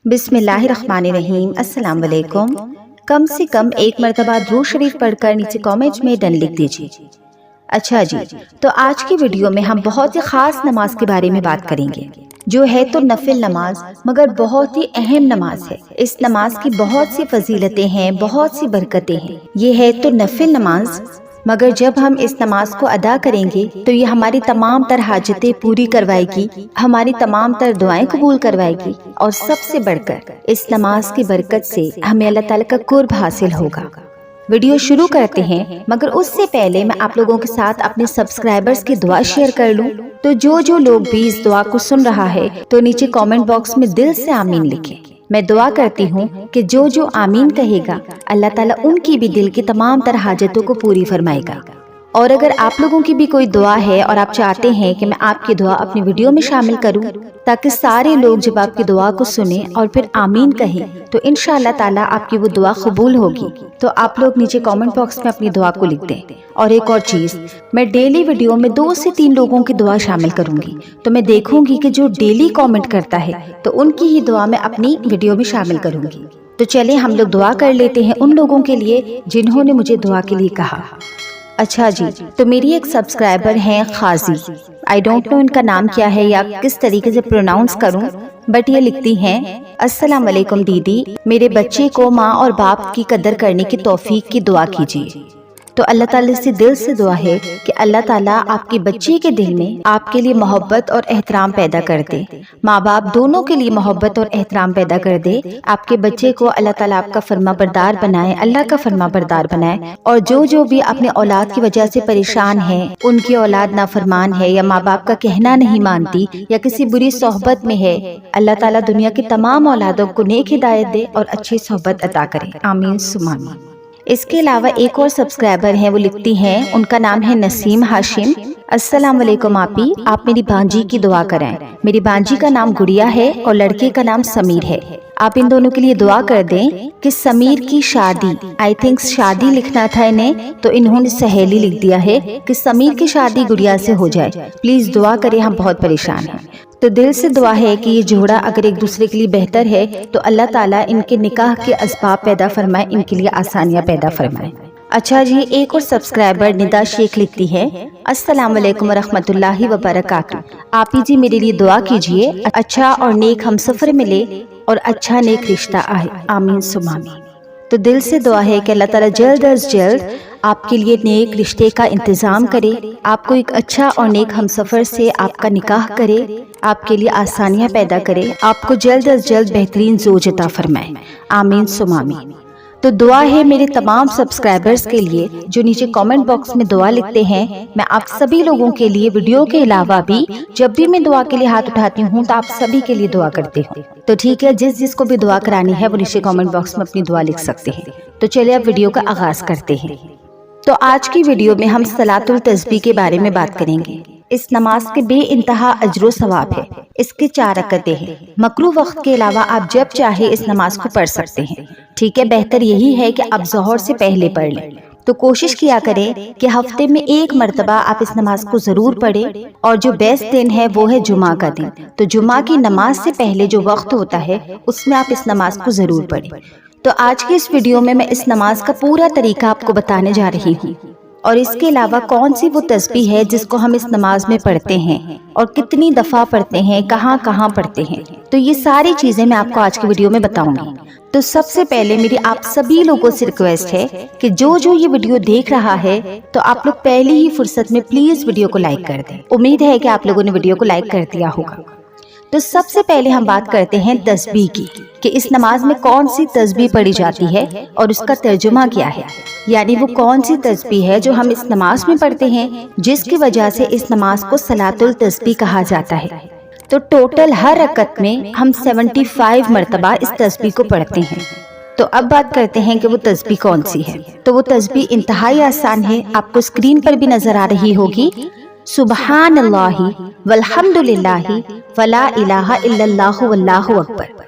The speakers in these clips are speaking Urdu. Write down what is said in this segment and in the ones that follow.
بسم اللہ الرحمن الرحیم۔ السلام علیکم۔ کم سے کم ایک مرتبہ درود شریف پڑھ کر نیچے کامنٹ میں ڈن لکھ دیجیے۔ اچھا جی، تو آج کی ویڈیو میں ہم بہت ہی خاص نماز کے بارے میں بات کریں گے، جو ہے تو نفل نماز، مگر بہت ہی اہم نماز ہے۔ اس نماز کی بہت سی فضیلتیں ہیں، بہت سی برکتیں ہیں۔ یہ ہے تو نفل نماز، مگر جب ہم اس نماز کو ادا کریں گے تو یہ ہماری تمام تر حاجتیں پوری کروائے گی، ہماری تمام تر دعائیں قبول کروائے گی، اور سب سے بڑھ کر اس نماز کی برکت سے ہمیں اللہ تعالیٰ کا قرب حاصل ہوگا۔ ویڈیو شروع کرتے ہیں، مگر اس سے پہلے میں آپ لوگوں کے ساتھ اپنے سبسکرائبرز کی دعا شیئر کر لوں۔ تو جو لوگ بھی اس دعا کو سن رہا ہے تو نیچے کامنٹ باکس میں دل سے آمین لکھیں۔ میں دعا کرتی ہوں کہ جو آمین کہے گا، اللہ تعالیٰ ان کی بھی دل کی تمام تر حاجتوں کو پوری فرمائے گا۔ اور اگر آپ لوگوں کی بھی کوئی دعا ہے اور آپ چاہتے ہیں کہ میں آپ کی دعا اپنی ویڈیو میں شامل کروں تاکہ سارے لوگ جب آپ کی دعا کو سنیں اور پھر آمین کہیں تو انشاءاللہ تعالیٰ آپ کی وہ دعا قبول ہوگی، تو آپ لوگ نیچے کامنٹ باکس میں اپنی دعا کو لکھ دیں۔ اور ایک اور چیز، میں ڈیلی ویڈیو میں 2 سے 3 لوگوں کی دعا شامل کروں گی، تو میں دیکھوں گی کہ جو ڈیلی کامنٹ کرتا ہے تو ان کی ہی دعا میں اپنی ویڈیو میں شامل کروں گی۔ تو چلیں ہم لوگ دعا کر لیتے ہیں ان لوگوں کے لیے جنہوں نے مجھے دعا کے لیے کہا۔ اچھا جی، تو میری ایک سبسکرائبر ہیں قاضی، آئی ڈونٹ نو ان کا نام کیا ہے یا کس طریقے سے پروناؤنس کروں، بٹ یہ لکھتی ہیں، السلام علیکم دیدی، میرے بچے کو ماں اور باپ کی قدر کرنے کی توفیق کی دعا کیجیے۔ تو اللہ تعالیٰ سے دل سے دعا ہے کہ اللہ تعالیٰ آپ کے بچے کے دل میں آپ کے لیے محبت اور احترام پیدا کر دے، ماں باپ دونوں کے لیے محبت اور احترام پیدا کر دے، آپ کے بچے کو اللہ تعالیٰ آپ کا فرما بردار بنائے، اللہ کا فرما بردار بنائے، اور جو بھی اپنے اولاد کی وجہ سے پریشان ہیں، ان کی اولاد نافرمان ہے یا ماں باپ کا کہنا نہیں مانتی یا کسی بری صحبت میں ہے، اللہ تعالیٰ دنیا کی تمام اولادوں کو نیک ہدایت دے اور اچھی صحبت عطا کرے، آمین ثم آمین۔ اس کے علاوہ ایک اور سبسکرائبر ہیں، وہ لکھتی ہیں، ان کا نام ہے نسیم ہاشم، السلام علیکم آپی، آپ میری بانجی کی دعا کریں۔ میری بانجی کا نام گڑیا ہے اور لڑکے کا نام سمیر ہے، آپ ان دونوں کے لیے دعا کر دیں کہ سمیر کی شادی، آئی تھنک شادی لکھنا تھا انہیں تو انہوں نے سہیلی لکھ دیا ہے، کہ سمیر کی شادی گڑیا سے ہو جائے، پلیز دعا کریں، ہم بہت پریشان ہیں۔ تو دل سے دعا ہے کہ یہ جوڑا اگر ایک دوسرے کے لیے بہتر ہے تو اللہ تعالیٰ ان کے نکاح کے اسباب پیدا فرمائے، ان کے لیے آسانیاں پیدا فرمائے۔ اچھا جی، ایک اور سبسکرائبر ندا شیخ لکھتی ہے، السلام علیکم ورحمۃ اللہ وبرکاتہ، آپی جی میرے لیے دعا کیجیے، اچھا اور نیک ہم سفر ملے اور اچھا نیک رشتہ آئے، آمین ثم آمین۔ تو دل سے دعا ہے کہ اللہ تعالیٰ جلد از جلد آپ کے لیے نیک رشتے کا انتظام کرے، آپ کو ایک اچھا اور نیک ہمسفر سے آپ کا نکاح کرے، آپ کے لیے آسانیاں پیدا کرے، آپ کو جلد از جلد بہترین زوج عطا فرمائے، آمین ثم آمین۔ تو دعا ہے میرے تمام سبسکرائبرز کے لیے جو نیچے کامنٹ باکس میں دعا لکھتے ہیں، میں آپ سبھی لوگوں کے لیے ویڈیو کے علاوہ بھی جب بھی میں دعا کے لیے ہاتھ اٹھاتی ہوں تو آپ سبھی کے لیے دعا کرتی ہوں۔ تو ٹھیک ہے، جس کو بھی دعا کرانی ہے وہ نیچے کامنٹ باکس میں اپنی دعا لکھ سکتے ہیں۔ تو چلیے اب ویڈیو کا آغاز کرتے ہیں۔ تو آج کی ویڈیو میں ہم صلاۃ التسبیح کے بارے میں بات کریں گے۔ اس نماز کے بے انتہا اجر و ثواب ہے، اس کے 4 رکعتیں ہیں، مکروہ وقت کے علاوہ آپ جب چاہے اس نماز کو پڑھ سکتے ہیں، ٹھیک ہے، بہتر یہی ہے کہ آپ ظہر سے پہلے پڑھ لیں۔ تو کوشش کیا کریں کہ ہفتے میں 1 مرتبہ آپ اس نماز کو ضرور پڑھیں، اور جو بیسٹ دن ہے وہ ہے جمعہ کا دن، تو جمعہ کی نماز سے پہلے جو وقت ہوتا ہے اس میں آپ اس نماز کو ضرور پڑھیں۔ تو آج کی اس ویڈیو میں اس نماز کا پورا طریقہ آپ کو بتانے جا رہی ہوں، اور اس کے علاوہ کون سی وہ تسبیح ہے جس کو ہم اس نماز میں پڑھتے ہیں اور کتنی دفعہ پڑھتے ہیں، کہاں پڑھتے ہیں، تو یہ ساری چیزیں میں آپ کو آج کی ویڈیو میں بتاؤں گی۔ تو سب سے پہلے میری آپ سبھی لوگوں سے ریکویسٹ ہے کہ جو یہ ویڈیو دیکھ رہا ہے تو آپ لوگ پہلی ہی فرصت میں پلیز ویڈیو کو لائک کر دیں، امید ہے کہ آپ لوگوں نے ویڈیو کو لائک کر دیا ہوگا۔ تو سب سے پہلے ہم بات کرتے ہیں تسبیح کی، کہ اس نماز میں کون سی تسبیح پڑھی جاتی ہے اور اس کا ترجمہ کیا ہے، یعنی وہ کون سی تسبیح ہے جو ہم اس نماز میں پڑھتے ہیں جس کی وجہ سے اس نماز کو صلاۃ التسبیح کہا جاتا ہے۔ تو ٹوٹل ہر رکعت میں ہم 75 مرتبہ اس تسبیح کو پڑھتے ہیں۔ تو اب بات کرتے ہیں کہ وہ تسبیح کون سی ہے۔ تو وہ تسبیح انتہائی آسان ہے، آپ کو اسکرین پر بھی نظر آ رہی ہوگی، سبحان اللہ والحمد للہ ولا الہ الا اللہ واللہ اکبر۔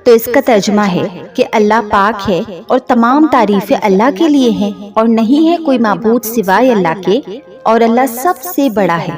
تو اس کا ترجمہ ہے کہ اللہ پاک ہے اور تمام تعریفیں اللہ کے لیے ہیں، اور نہیں ہے کوئی معبود سوائے اللہ کے، اور اللہ سب سے بڑا ہے۔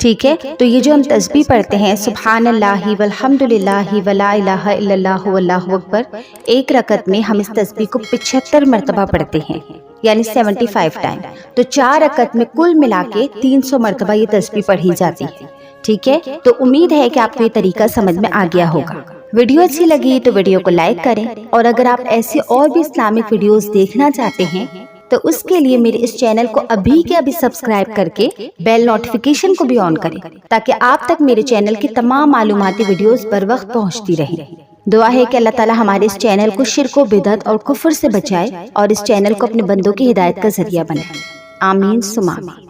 ٹھیک ہے، تو یہ جو ہم تسبیح پڑھتے ہیں سبحان اللہ والحمدللہ ولا الہ الا اللہ واللہ اکبر، ایک رکعت میں ہم اس تسبیح کو 75 مرتبہ پڑھتے ہیں، یعنی 75 ٹائم۔ تو 4 رکعت میں کل ملا کے 300 مرتبہ یہ تسبیح پڑھی جاتی ہے۔ ٹھیک ہے، تو امید ہے کہ آپ کو یہ طریقہ سمجھ میں آ گیا ہوگا۔ ویڈیو اچھی لگی تو ویڈیو کو لائک کریں، اور اگر آپ ایسی اور بھی اسلامک ویڈیوز دیکھنا چاہتے ہیں تو اس کے لیے میرے اس چینل کو ابھی کے ابھی سبسکرائب کر کے بیل نوٹیفیکیشن کو بھی آن کریں، تاکہ آپ تک میرے چینل کی تمام معلوماتی ویڈیوز بر وقت پہنچتی رہیں۔ دعا ہے کہ اللہ تعالی ہمارے اس چینل کو شرک و بدعت اور کفر سے بچائے، اور اس چینل کو اپنے بندوں کی ہدایت کا ذریعہ بنائے۔ آمین ثم آمین۔